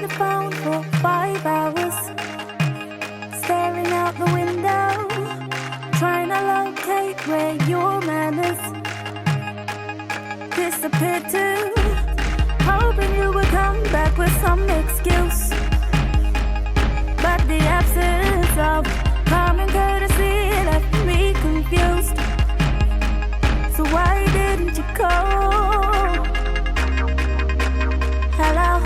the phone for 5 hours, staring out the window, trying to locate where your manners disappeared to, hoping you would come back with some excuse. But the absence of common courtesy left me confused. So why didn't you call? Hello,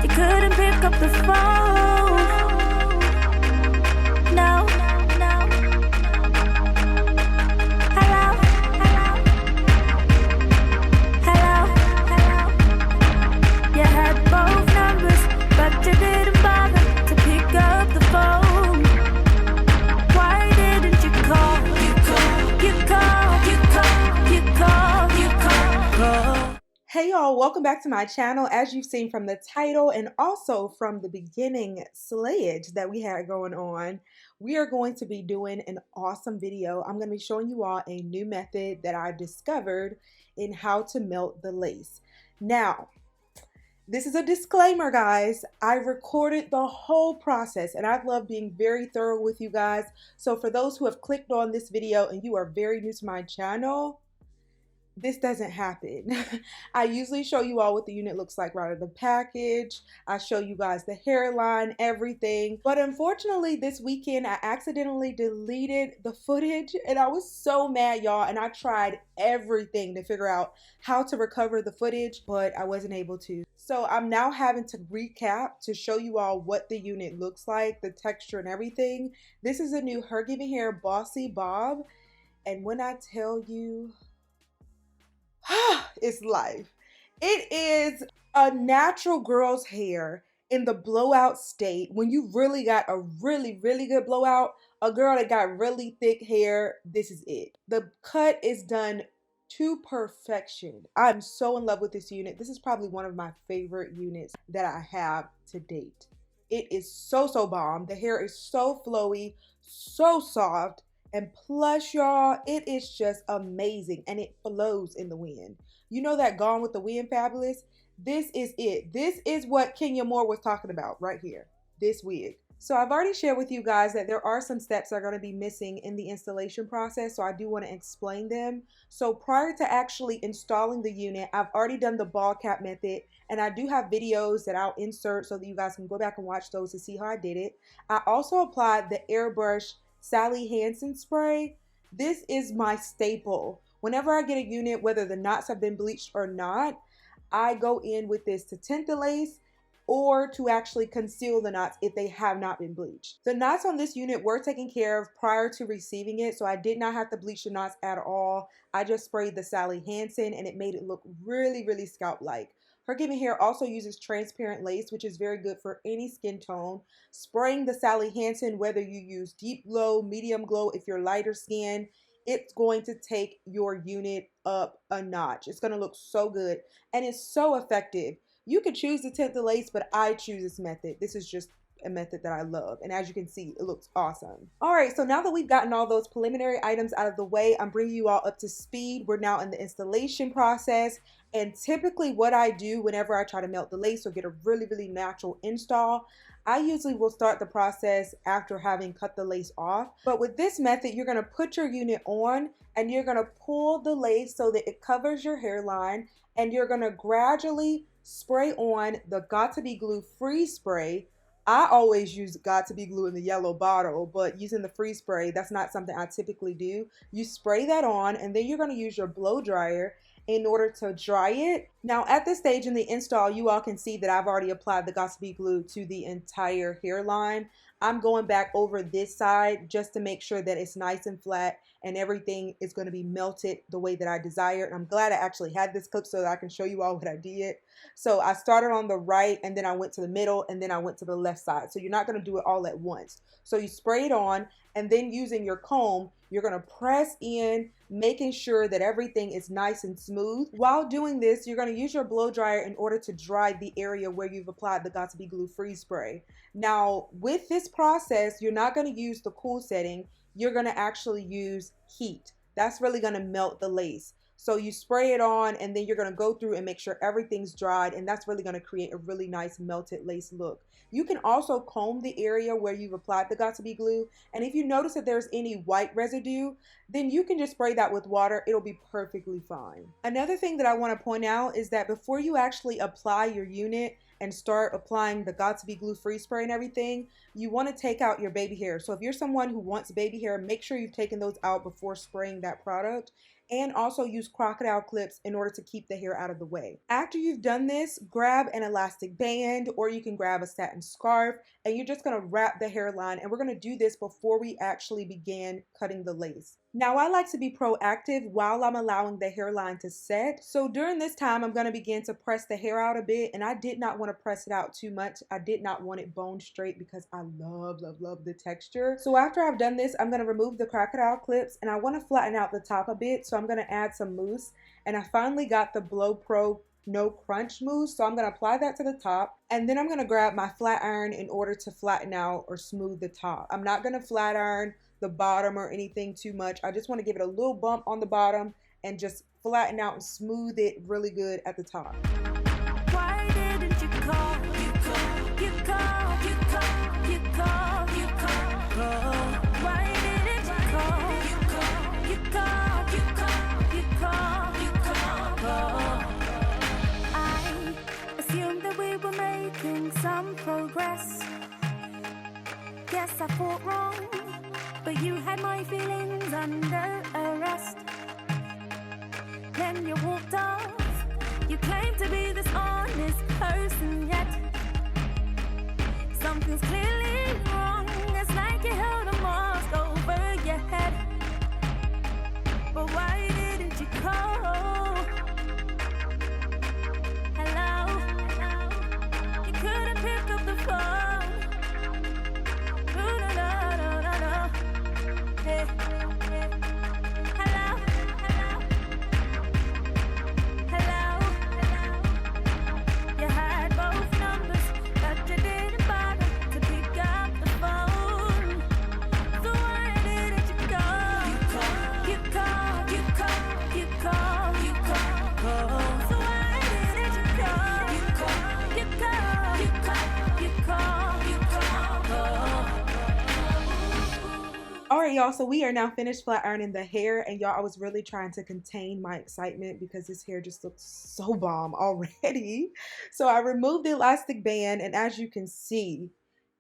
you couldn't pick up the phone. No, hello, you had both numbers, but you didn't bother to pick up the phone. Why didn't you call? You call. Hey y'all, welcome back to my channel. As you've seen from the title and also from the beginning slayage that we had going on, we are going to be doing an awesome video. I'm going to be showing you all a new method that I discovered in how to melt the lace. Now, this is a disclaimer, guys. I recorded the whole process and I love being very thorough with you guys. So for those who have clicked on this video and you are very new to my channel, this doesn't happen. I usually show you all what the unit looks like right out of the package. I show you guys the hairline, everything. But unfortunately, this weekend, I accidentally deleted the footage and I was so mad, y'all. And I tried everything to figure out how to recover the footage, but I wasn't able to. So I'm now having to recap to show you all what the unit looks like, the texture and everything. This is a new Hergivenhair Bossy Bob. And when I tell you, it's life. It is a natural girl's hair in the blowout state. When you really got a really good blowout, a girl that got really thick hair, this is it. The cut is done to perfection. I'm so in love with this unit. This is probably one of my favorite units that I have to date. It is so bomb. The hair is so flowy, so soft. And plus, y'all, it is just amazing and it flows in the wind. You know that Gone with the Wind fabulous? This is it. This is what Kenya Moore was talking about right here. This wig. So I've already shared with you guys that there are some steps that are going to be missing in the installation process. So I do want to explain them. So prior to actually installing the unit, I've already done the ball cap method. And I do have videos that I'll insert so that you guys can go back and watch those to see how I did it. I also applied the Airbrush Sally Hansen spray. This is my staple. Whenever I get a unit, whether the knots have been bleached or not, I go in with this to tint the lace or to actually conceal the knots if they have not been bleached. The knots on this unit were taken care of prior to receiving it, so I did not have to bleach the knots at all. I just sprayed the Sally Hansen and it made it look really scalp-like. Hergivenhair also uses transparent lace, which is very good for any skin tone. Spraying the Sally Hansen, whether you use deep glow, medium glow, if you're lighter skin, it's going to take your unit up a notch. It's going to look so good and it's so effective. You could choose to tint the lace, but I choose this method. This is just a method that I love, and as you can see, it looks awesome. All right, so now that we've gotten all those preliminary items out of the way, I'm bringing you all up to speed. We're now in the installation process, and typically what I do whenever I try to melt the lace or get a really natural install, I usually will start the process after having cut the lace off. But with this method, you're going to put your unit on and you're going to pull the lace so that it covers your hairline, and you're going to gradually spray on the Got2b Glue Freeze Spray. I always use Got2b Glue in the yellow bottle, but using the freeze spray, that's not something I typically do. You spray that on and then you're going to use your blow dryer in order to dry it. Now at this stage in the install, you all can see that I've already applied the Got2b Glue to the entire hairline. I'm going back over this side just to make sure that it's nice and flat and everything is going to be melted the way that I desire. And I'm glad I actually had this clip so that I can show you all what I did. So I started on the right and then I went to the middle and then I went to the left side. So you're not going to do it all at once. So you spray it on and then using your comb, you're going to press in, making sure that everything is nice and smooth. While doing this, you're going to use your blow dryer in order to dry the area where you've applied the Got2b Glue Freeze Spray. Now, with this process, you're not going to use the cool setting. You're going to actually use heat. That's really going to melt the lace. So you spray it on, and then you're going to go through and make sure everything's dried, and that's really going to create a really nice melted lace look. You can also comb the area where you've applied the Got2b glue, and if you notice that there's any white residue, then you can just spray that with water. It'll be perfectly fine. Another thing that I want to point out is that before you actually apply your unit and start applying the Got2b glue freeze spray and everything, you want to take out your baby hair. So if you're someone who wants baby hair, make sure you've taken those out before spraying that product. And also use crocodile clips in order to keep the hair out of the way. After you've done this, grab an elastic band, or you can grab a satin scarf, and you're just going to wrap the hairline, and we're going to do this before we actually begin cutting the lace. Now, I like to be proactive while I'm allowing the hairline to set. So during this time, I'm going to begin to press the hair out a bit, and I did not want to press it out too much. I did not want it bone straight because I love the texture. So after I've done this, I'm going to remove the crocodile clips, and I want to flatten out the top a bit. So I'm going to add some mousse, and I finally got the Blow Pro No Crunch mousse, so I'm going to apply that to the top, and then I'm going to grab my flat iron in order to flatten out or smooth the top. I'm not going to flat iron the bottom or anything too much. I just want to give it a little bump on the bottom and just flatten out and smooth it really good at the top. Why didn't you call? You call, you call, you call, you call, you call. Why didn't you call? You call, you call, you call, you call, you call. I assumed that we were making some progress. Guess I thought wrong, but you had my feelings under arrest. Then you walked off. You claim to be this honest person, yet something's clearly wrong. It's like you held a mask over your head. But why didn't you call? Hello? You couldn't pick up the phone. Hey. Hello? You had both numbers, but you didn't bother to pick up the phone. So why didn't you call? You call, you call, you call, you call. So why didn't you call? You call, you call, you call, you call, you call. Alright y'all, so we are now finished flat ironing the hair, and y'all, I was really trying to contain my excitement because this hair just looks so bomb already. So I removed the elastic band, and as you can see,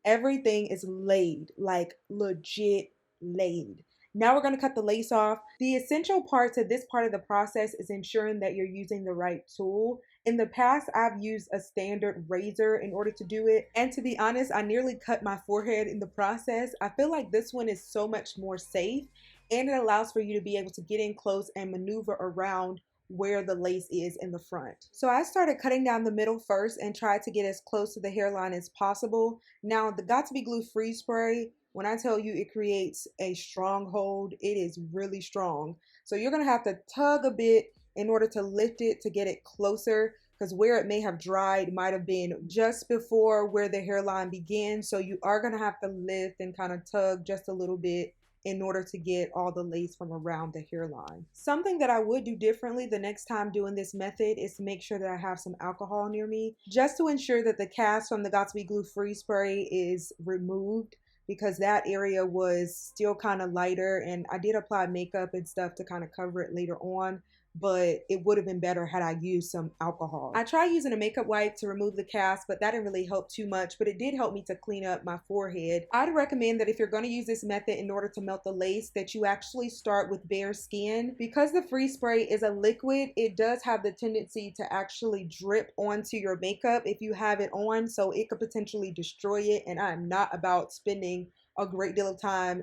everything is laid, like legit laid. Now we're going to cut the lace off. The essential part to this part of the process is ensuring that you're using the right tool. In the past, I've used a standard razor in order to do it. And to be honest, I nearly cut my forehead in the process. I feel like this one is so much more safe, and it allows for you to be able to get in close and maneuver around where the lace is in the front. So I started cutting down the middle first and tried to get as close to the hairline as possible. Now the Got2b glue freeze spray, when I tell you it creates a stronghold, it is really strong. So you're gonna have to tug a bit in order to lift it to get it closer, because where it may have dried might have been just before where the hairline begins. So you are gonna have to lift and kind of tug just a little bit in order to get all the lace from around the hairline. Something that I would do differently the next time doing this method is to make sure that I have some alcohol near me, just to ensure that the cast from the Got2b glue freeze spray is removed, because that area was still kind of lighter, and I did apply makeup and stuff to kind of cover it later on, but it would have been better had I used some alcohol. I tried using a makeup wipe to remove the cast, but that didn't really help too much, but it did help me to clean up my forehead. I'd recommend that if you're going to use this method in order to melt the lace, that you actually start with bare skin. Because the freeze spray is a liquid, it does have the tendency to actually drip onto your makeup if you have it on, so it could potentially destroy it, and I'm not about spending a great deal of time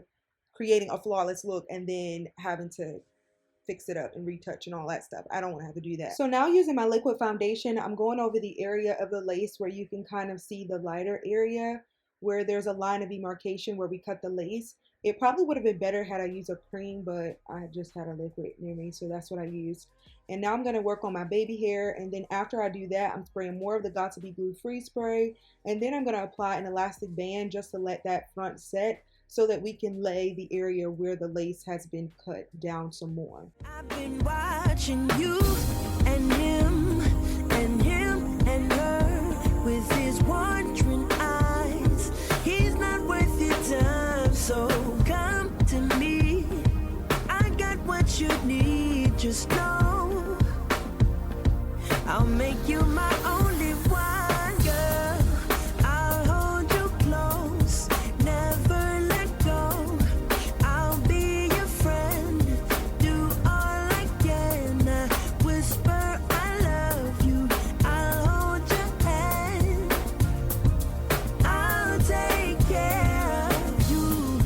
creating a flawless look and then having to fix it up and retouch and all that stuff. I don't want to have to do that. So now, using my liquid foundation, I'm going over the area of the lace where you can kind of see the lighter area where there's a line of demarcation where we cut the lace. It probably would have been better had I used a cream, but I just had a liquid near me, so that's what I used. And now I'm going to work on my baby hair, and then after I do that, I'm spraying more of the Got2b glue freeze spray, and then I'm going to apply an elastic band just to let that front set. so that we can lay the area where the lace has been cut down some more. I've been watching you and him and him and her with his wandering eyes. He's not worth your time, so come to me. I got what you need, just know I'll make you my only one, girl. I'll hold you close, never let go. I'll be your friend, do all I can. Whisper I love you, I'll hold your hand. I'll take care of you,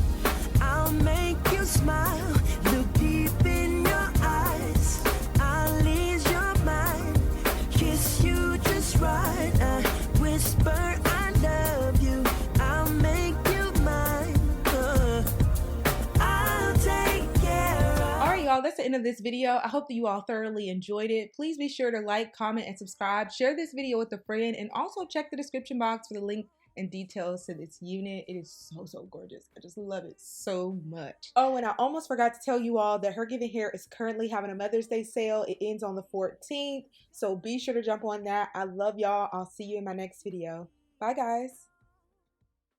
I'll make you smile. Look deep in your eyes, I'll ease your mind. Kiss you just right, whisper I love you, I'll make you mine. I'll take care of. Alright y'all, that's the end of this video. I hope that you all thoroughly enjoyed it. Please be sure to like, comment, and subscribe. Share this video with a friend, and also check the description box for the link and details to this unit. It is so gorgeous. I just love it so much. Oh, and I almost forgot to tell you all that Hergivenhair is currently having a Mother's Day sale. It ends on the 14th, so be sure to jump on that. I love y'all. I'll see you in my next video. Bye guys.